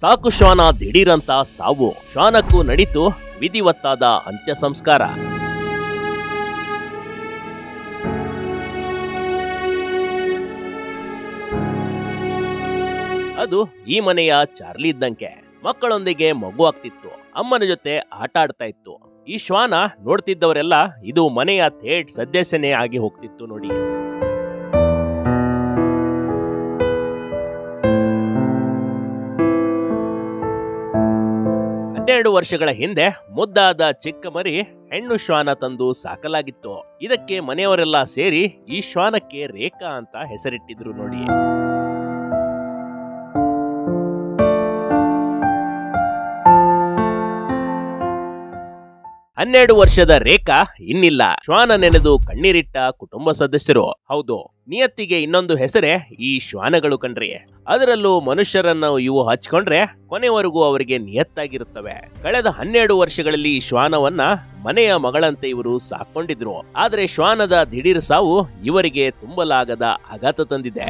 ಸಾಕು ಶ್ವಾನ ದಿಢೀರಂತ ಸಾವು, ಶ್ವಾನಕ್ಕೂ ನಡೀತು ವಿಧಿವತ್ತಾದ ಅಂತ್ಯ ಸಂಸ್ಕಾರ. ಅದು ಈ ಮನೆಯ ಚಾರ್ಲಿ ಇದ್ದಂಗೆ. ಮಕ್ಕಳೊಂದಿಗೆ ಮಗು ಆಗ್ತಿತ್ತು, ಅಮ್ಮನ ಜೊತೆ ಆಟ ಆಡ್ತಾ ಇತ್ತು. ಈ ಶ್ವಾನ ನೋಡ್ತಿದ್ದವರೆಲ್ಲ ಇದು ಮನೆಯ ಥೇಟ್ ಸದಸ್ಯನೇ ಆಗಿ ಹೋಗ್ತಿತ್ತು ನೋಡಿ. ಹನ್ನೆರಡು ವರ್ಷಗಳ ಹಿಂದೆ ಮುದ್ದಾದ ಚಿಕ್ಕ ಮರಿ ಹೆಣ್ಣು ಶ್ವಾನ ತಂದು ಸಾಕಲಾಗಿತ್ತು. ಇದಕ್ಕೆ ಮನೆಯವರೆಲ್ಲ ಸೇರಿ ಈ ಶ್ವಾನಕ್ಕೆ ರೇಖಾ ಅಂತ ಹೆಸರಿಟ್ಟಿದ್ರು ನೋಡಿ. 12 ವರ್ಷದ ರೇಖಾ ಇನ್ನಿಲ್ಲ. ಶ್ವಾನ ನೆನೆದು ಕಣ್ಣೀರಿಟ್ಟ ಕುಟುಂಬ ಸದಸ್ಯರು. ಹೌದು, ನಿಯತ್ತಿಗೆ ಇನ್ನೊಂದು ಹೆಸರೇ ಈ ಶ್ವಾನಗಳು ಕಣ್ರಿ. ಅದರಲ್ಲೂ ಮನುಷ್ಯರನ್ನು ಇವು ಹಚ್ಕೊಂಡ್ರೆ ಕೊನೆವರೆಗೂ ಅವರಿಗೆ ನಿಯತ್ತಾಗಿರುತ್ತವೆ. ಕಳೆದ 12 ವರ್ಷಗಳಲ್ಲಿ ಈ ಶ್ವಾನವನ್ನ ಮನೆಯ ಮಗಳಂತೆ ಇವರು ಸಾಕೊಂಡಿದ್ರು. ಆದ್ರೆ ಶ್ವಾನದ ದಿಢೀರ್ ಸಾವು ಇವರಿಗೆ ತುಂಬಲಾಗದ ಆಘಾತ ತಂದಿದೆ.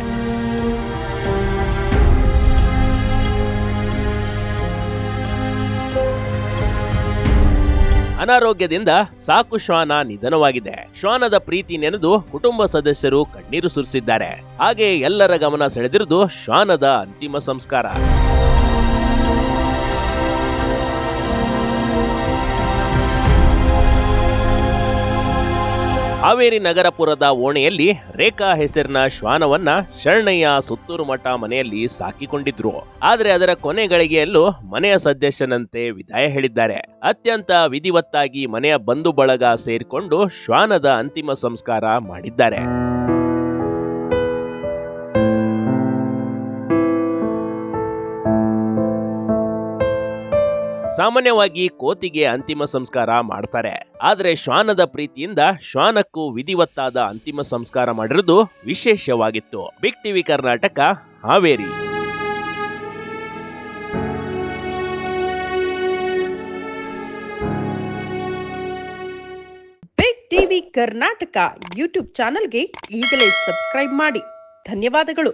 ಅನಾರೋಗ್ಯದಿಂದ ಸಾಕು ಶ್ವಾನ ನಿಧನವಾಗಿದೆ. ಶ್ವಾನದ ಪ್ರೀತಿ ನೆನೆದು ಕುಟುಂಬ ಸದಸ್ಯರು ಕಣ್ಣೀರು ಸುರಿಸಿದ್ದಾರೆ. ಹಾಗೆ ಎಲ್ಲರ ಗಮನ ಸೆಳೆದಿರುವುದು ಶ್ವಾನದ ಅಂತಿಮ ಸಂಸ್ಕಾರ. ಹಾವೇರಿ ನಗರಪುರದ ಓಣೆಯಲ್ಲಿ ರೇಖಾ ಹೆಸರಿನ ಶ್ವಾನವನ್ನ ಶರಣಯ್ಯ ಸುತ್ತೂರು ಮಠ ಮನೆಯಲ್ಲಿ ಸಾಕಿಕೊಂಡಿದ್ರು. ಆದ್ರೆ ಅದರ ಕೊನೆ ಗಳಿಗೆಯಲ್ಲೂ ಮನೆಯ ಸದಸ್ಯನಂತೆ ವಿದಾಯ ಹೇಳಿದ್ದಾರೆ. ಅತ್ಯಂತ ವಿಧಿವತ್ತಾಗಿ ಮನೆಯ ಬಂಧು ಬಳಗ ಸೇರಿಕೊಂಡು ಶ್ವಾನದ ಅಂತಿಮ ಸಂಸ್ಕಾರ ಮಾಡಿದ್ದಾರೆ. ಸಾಮಾನ್ಯವಾಗಿ ಕೋತಿಗೆ ಅಂತಿಮ ಸಂಸ್ಕಾರ ಮಾಡ್ತಾರೆ. ಆದ್ರೆ ಶ್ವಾನದ ಪ್ರೀತಿಯಿಂದ ಶ್ವಾನಕ್ಕೂ ವಿಧಿವತ್ತಾದ ಅಂತಿಮ ಸಂಸ್ಕಾರ ಮಾಡಿರುವುದು ವಿಶೇಷವಾಗಿತ್ತು. Big TV Karnataka, Haveri. Big TV Karnataka YouTube ಚಾನೆಲ್ಗೆ ಈಗಲೇ ಸಬ್ಸ್ಕ್ರೈಬ್ ಮಾಡಿ. ಧನ್ಯವಾದಗಳು.